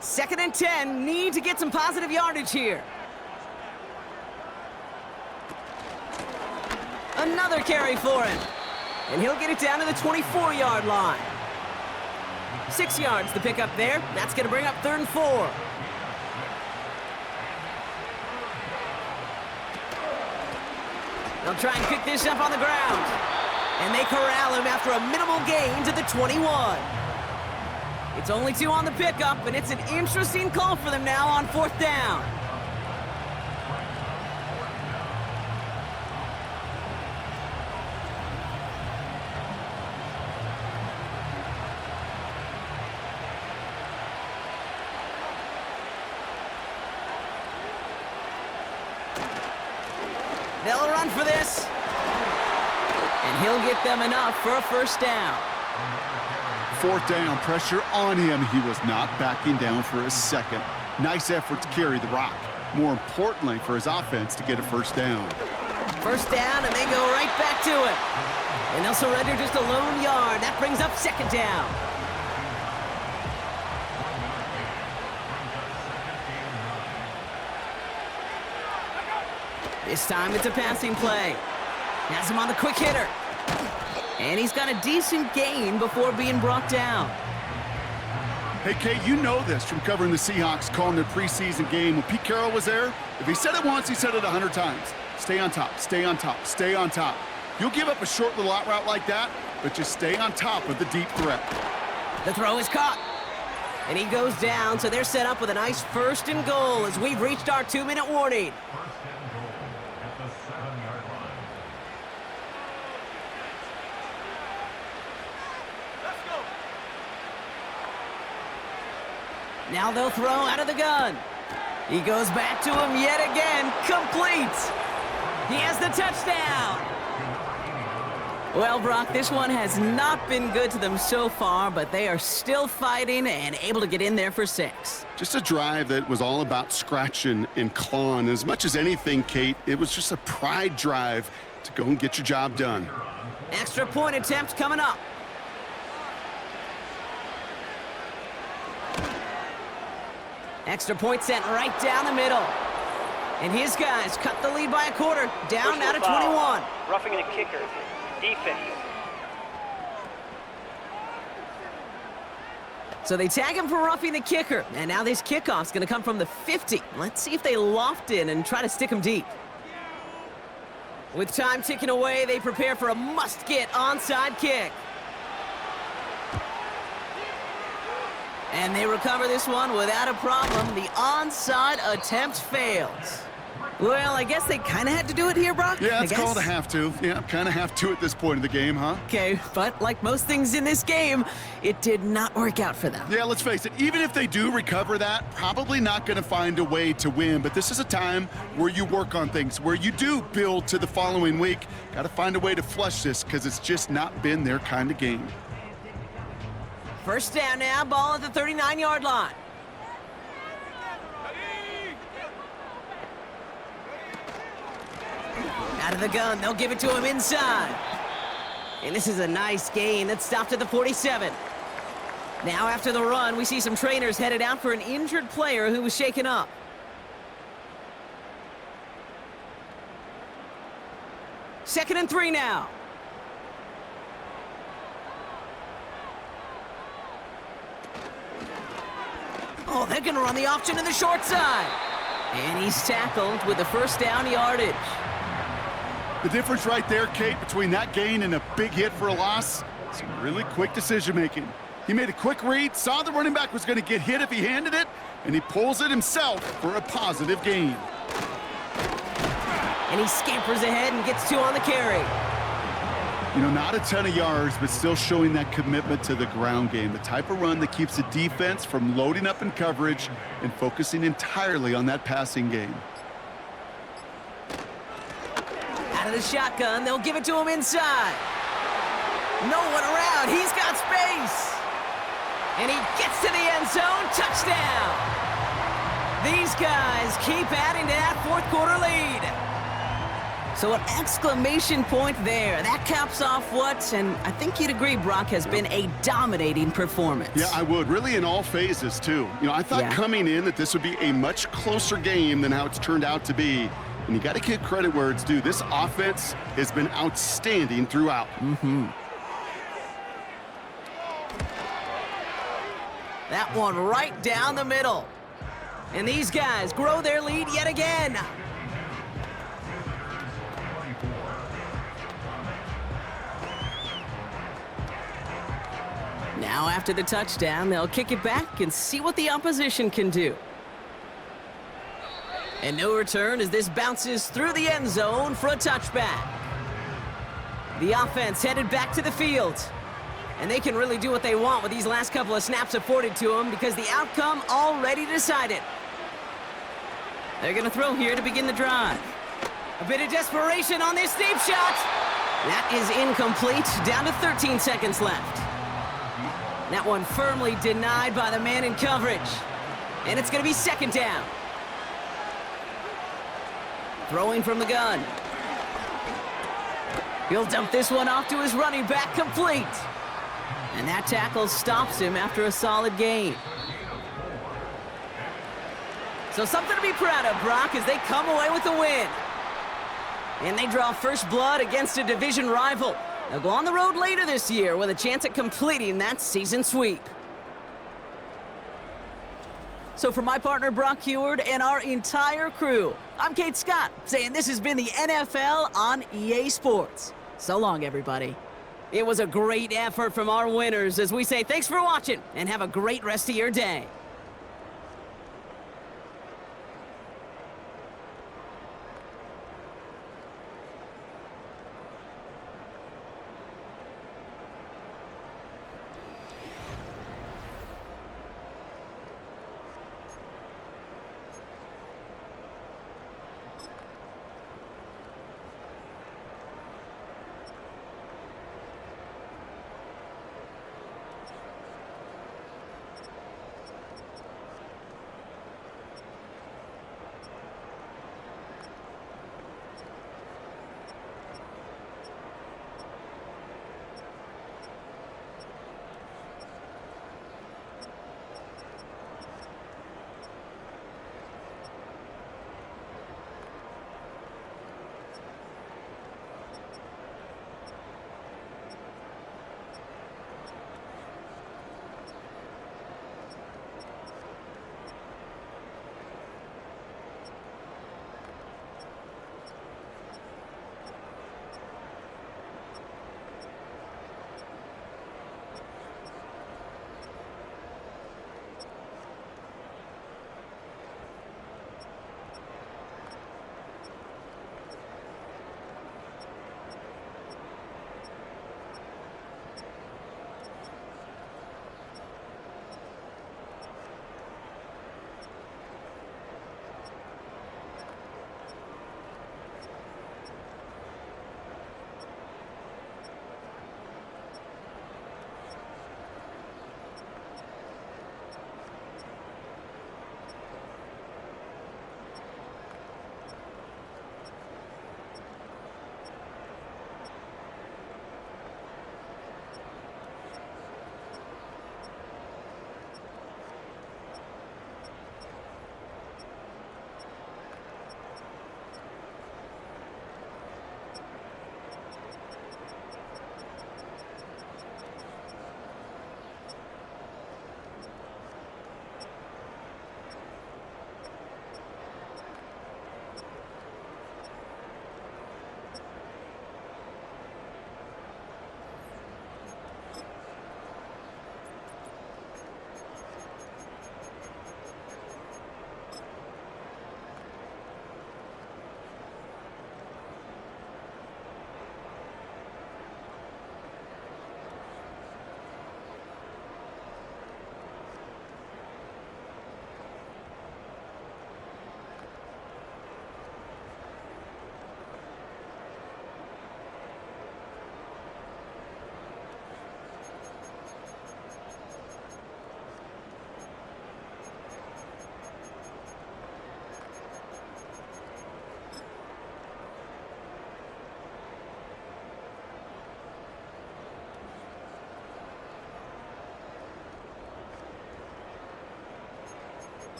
2nd and 10. Need to get some positive yardage here. Another carry for him. And he'll get it down to the 24-yard line. 6 yards to pick up there. That's going to bring up 3rd and 4. They'll try and pick this up on the ground. And they corral him after a minimal gain to the 21. It's only 2 on the pickup, and it's an interesting call for them now on 4th down. They'll run for this. And he'll get them enough for a first down. 4th down, pressure on him. He was not backing down for a second. Nice effort to carry the rock. More importantly, for his offense to get a first down. First down, and they go right back to it. And they'll surrender just a lone yard. That brings up 2nd down. This time it's a passing play. Has him on the quick hitter. And he's got a decent gain before being brought down. Hey, Kate, you know this from covering the Seahawks, calling their preseason game. When Pete Carroll was there, if he said it once, he said it 100 times. Stay on top, stay on top, stay on top. You'll give up a short little out route like that, but just stay on top of the deep threat. The throw is caught. And he goes down, so they're set up with a nice 1st and goal as we've reached our 2-minute warning. Now they'll throw out of the gun. He goes back to him yet again. Complete. He has the touchdown. Well, Brock, this one has not been good to them so far, but they are still fighting and able to get in there for 6. Just a drive that was all about scratching and clawing. As much as anything, Kate, it was just a pride drive to go and get your job done. Extra point attempt coming up. Extra point sent right down the middle. And his guys cut the lead by a quarter, down now to 21. Roughing the kicker. Defense. So they tag him for roughing the kicker. And now this kickoff's going to come from the 50. Let's see if they loft in and try to stick him deep. With time ticking away, they prepare for a must-get onside kick. And they recover this one without a problem. The onside attempt fails. Well, I guess they kind of had to do it here, Brock. Yeah, I it's guess. called a have to. Yeah, kind of have to at this point in the game, huh? Okay, but like most things in this game, it did not work out for them. Yeah, let's face it, even if they do recover that, probably not going to find a way to win. But this is a time where you work on things, where you do build to the following week. Got to find a way to flush this because it's just not been their kind of game. First down now, ball at the 39-yard line. Out of the gun, they'll give it to him inside. And this is a nice gain that stopped at the 47. Now after the run, we see some trainers headed out for an injured player who was shaken up. Second and 3 now. Oh, they're going to run the option to the short side. And he's tackled with the first down yardage. The difference right there, Kate, between that gain and a big hit for a loss, some really quick decision-making. He made a quick read, saw the running back was going to get hit if he handed it, and he pulls it himself for a positive gain. And he scampers ahead and gets 2 on the carry. You know, not a ton of yards, but still showing that commitment to the ground game, the type of run that keeps the defense from loading up in coverage and focusing entirely on that passing game. Out of the shotgun, they'll give it to him inside. No one around, he's got space. And he gets to the end zone, touchdown. These guys keep adding to that fourth quarter lead. So an exclamation point there. That caps off what, and I think you'd agree, Brock, has been a dominating performance. Yeah, I would. Really in all phases, too. You know, I thought coming in that this would be a much closer game than how it's turned out to be. And you got to give credit where it's due. This offense has been outstanding throughout. That one right down the middle. And these guys grow their lead yet again. Now after the touchdown, they'll kick it back and see what the opposition can do. And no return as this bounces through the end zone for a touchback. The offense headed back to the field. And they can really do what they want with these last couple of snaps afforded to them because the outcome already decided. They're going to throw here to begin the drive. A bit of desperation on this deep shot. That is incomplete, down to 13 seconds left. That one firmly denied by the man in coverage. And it's going to be second down. Throwing from the gun. He'll dump this one off to his running back, complete. And that tackle stops him after a solid gain. So something to be proud of, Brock, as they come away with the win. And they draw first blood against a division rival. They'll go on the road later this year with a chance at completing that season sweep. So for my partner, Brock Heward, and our entire crew, I'm Kate Scott, saying this has been the NFL on EA Sports. So long, everybody. It was a great effort from our winners as we say thanks for watching and have a great rest of your day.